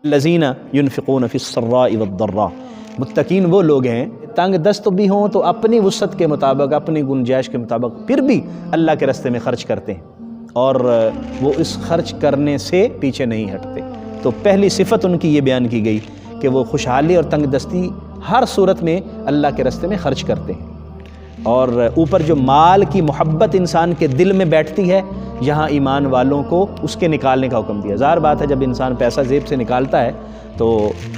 الذین ينفقون فی السراء والضراء، متقین وہ لوگ ہیں تنگ دست بھی ہوں تو اپنی وسعت کے مطابق، اپنی گنجائش کے مطابق پھر بھی اللہ کے راستے میں خرچ کرتے ہیں اور وہ اس خرچ کرنے سے پیچھے نہیں ہٹتے۔ تو پہلی صفت ان کی یہ بیان کی گئی کہ وہ خوشحالی اور تنگ دستی ہر صورت میں اللہ کے راستے میں خرچ کرتے ہیں۔ اور اوپر جو مال کی محبت انسان کے دل میں بیٹھتی ہے، یہاں ایمان والوں کو اس کے نکالنے کا حکم دیا۔ ظاہر بات ہے جب انسان پیسہ جیب سے نکالتا ہے تو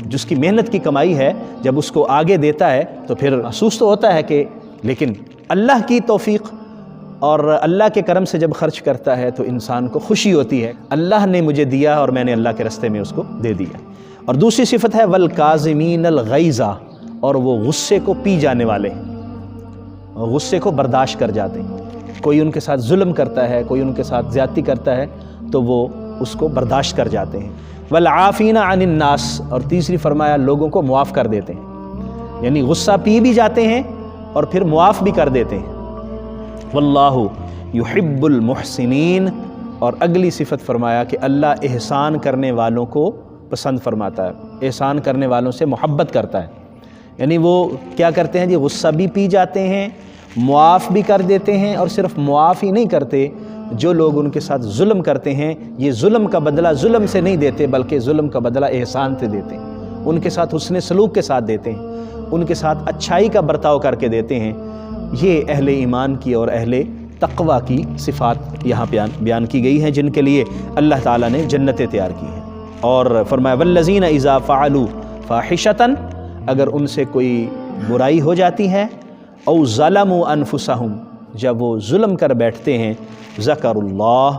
جس کی محنت کی کمائی ہے جب اس کو آگے دیتا ہے تو پھر محسوس تو ہوتا ہے کہ، لیکن اللہ کی توفیق اور اللہ کے کرم سے جب خرچ کرتا ہے تو انسان کو خوشی ہوتی ہے، اللہ نے مجھے دیا اور میں نے اللہ کے راستے میں اس کو دے دیا۔ اور دوسری صفت ہے والکاظمین الغیظ، اور وہ غصے کو پی جانے والے ہیں، غصے کو برداشت کر جاتے ہیں۔ کوئی ان کے ساتھ ظلم کرتا ہے، کوئی ان کے ساتھ زیادتی کرتا ہے تو وہ اس کو برداشت کر جاتے ہیں۔ والعافین عن الناس، اور تیسری فرمایا لوگوں کو معاف کر دیتے ہیں، یعنی غصہ پی بھی جاتے ہیں اور پھر معاف بھی کر دیتے ہیں۔ واللہ یحب المحسنین، اور اگلی صفت فرمایا کہ اللہ احسان کرنے والوں کو پسند فرماتا ہے، احسان کرنے والوں سے محبت کرتا ہے۔ یعنی وہ کیا کرتے ہیں جی، غصہ بھی پی جاتے ہیں، معاف بھی کر دیتے ہیں، اور صرف معاف ہی نہیں کرتے، جو لوگ ان کے ساتھ ظلم کرتے ہیں یہ ظلم کا بدلہ ظلم سے نہیں دیتے بلکہ ظلم کا بدلہ احسان سے دیتے ہیں، ان کے ساتھ حسن سلوک کے ساتھ دیتے ہیں، ان کے ساتھ اچھائی کا برتاؤ کر کے دیتے ہیں۔ یہ اہل ایمان کی اور اہل تقوی کی صفات یہاں بیان کی گئی ہیں، جن کے لیے اللہ تعالیٰ نے جنتیں تیار کی ہیں۔ اور فرمایا والذین اذا فعلوا فاحشۃ، اگر ان سے کوئی برائی ہو جاتی ہے، او ظلموا انفسہم، جب وہ ظلم کر بیٹھتے ہیں، ذکر اللہ،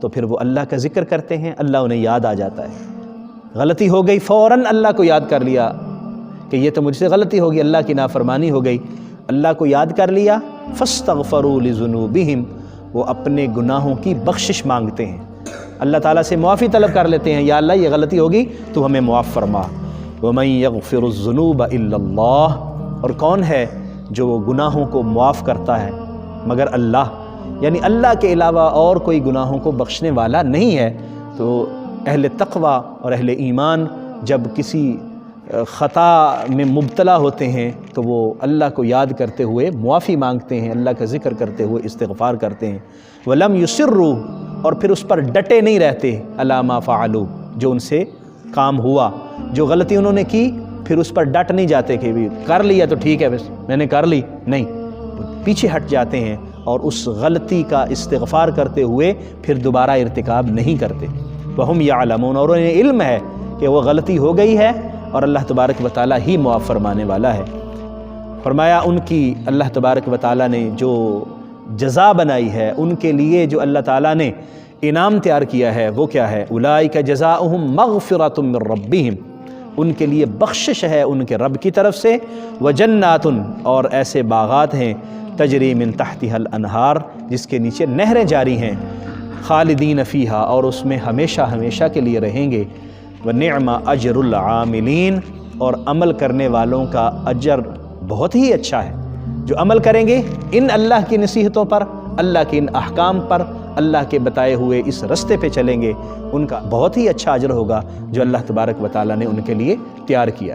تو پھر وہ اللہ کا ذکر کرتے ہیں، اللہ انہیں یاد آ جاتا ہے۔ غلطی ہو گئی فوراً اللہ کو یاد کر لیا کہ یہ تو مجھ سے غلطی ہوگی، اللہ کی نافرمانی ہو گئی، اللہ کو یاد کر لیا، فاستغفروا لذنوبہم، وہ اپنے گناہوں کی بخشش مانگتے ہیں، اللہ تعالیٰ سے معافی طلب کر لیتے ہیں، یا اللہ یہ غلطی ہوگی تو ہمیں معاف فرما۔ وَمَن يَغْفِرُ الذُّنُوبَ إِلَّا اللَّهُ، اور کون ہے جو گناہوں کو معاف کرتا ہے مگر اللہ، یعنی اللہ کے علاوہ اور کوئی گناہوں کو بخشنے والا نہیں ہے۔ تو اہل تقوی اور اہل ایمان جب کسی خطا میں مبتلا ہوتے ہیں تو وہ اللہ کو یاد کرتے ہوئے معافی مانگتے ہیں، اللہ کا ذکر کرتے ہوئے استغفار کرتے ہیں۔ وَلَمْ يُصِرُّوا، اور پھر اس پر ڈٹے نہیں رہتے، عَلَىٰ مَا فَعَلُوا، جو ان سے کام ہوا، جو غلطی انہوں نے کی پھر اس پر ڈٹ نہیں جاتے کہ بھی کر لیا تو ٹھیک ہے بس میں نے کر لی، نہیں، پیچھے ہٹ جاتے ہیں اور اس غلطی کا استغفار کرتے ہوئے پھر دوبارہ ارتکاب نہیں کرتے۔ وَهُمْ يَعْلَمُونَ، اور انہیں علم ہے کہ وہ غلطی ہو گئی ہے اور اللہ تبارک و تعالیٰ ہی معاف فرمانے والا ہے۔ فرمایا ان کی اللہ تبارک و تعالیٰ نے جو جزا بنائی ہے، ان کے لیے جو اللہ تعالیٰ نے انعام تیار کیا ہے وہ کیا ہے؟ اولئک جزاؤہم مغفرۃ من ربہم، ان کے لیے بخشش ہے ان کے رب کی طرف سے، وجنات، اور ایسے باغات ہیں، تجری من تحتها الانہار، جس کے نیچے نہریں جاری ہیں، خالدین فیہا، اور اس میں ہمیشہ ہمیشہ کے لیے رہیں گے، ونعم اجر العاملین، اور عمل کرنے والوں کا اجر بہت ہی اچھا ہے، جو عمل کریں گے ان اللہ کی نصیحتوں پر، اللہ کے ان احکام پر، اللہ کے بتائے ہوئے اس رستے پہ چلیں گے، ان کا بہت ہی اچھا اجر ہوگا جو اللہ تبارک و تعالیٰ نے ان کے لیے تیار کیا ہے۔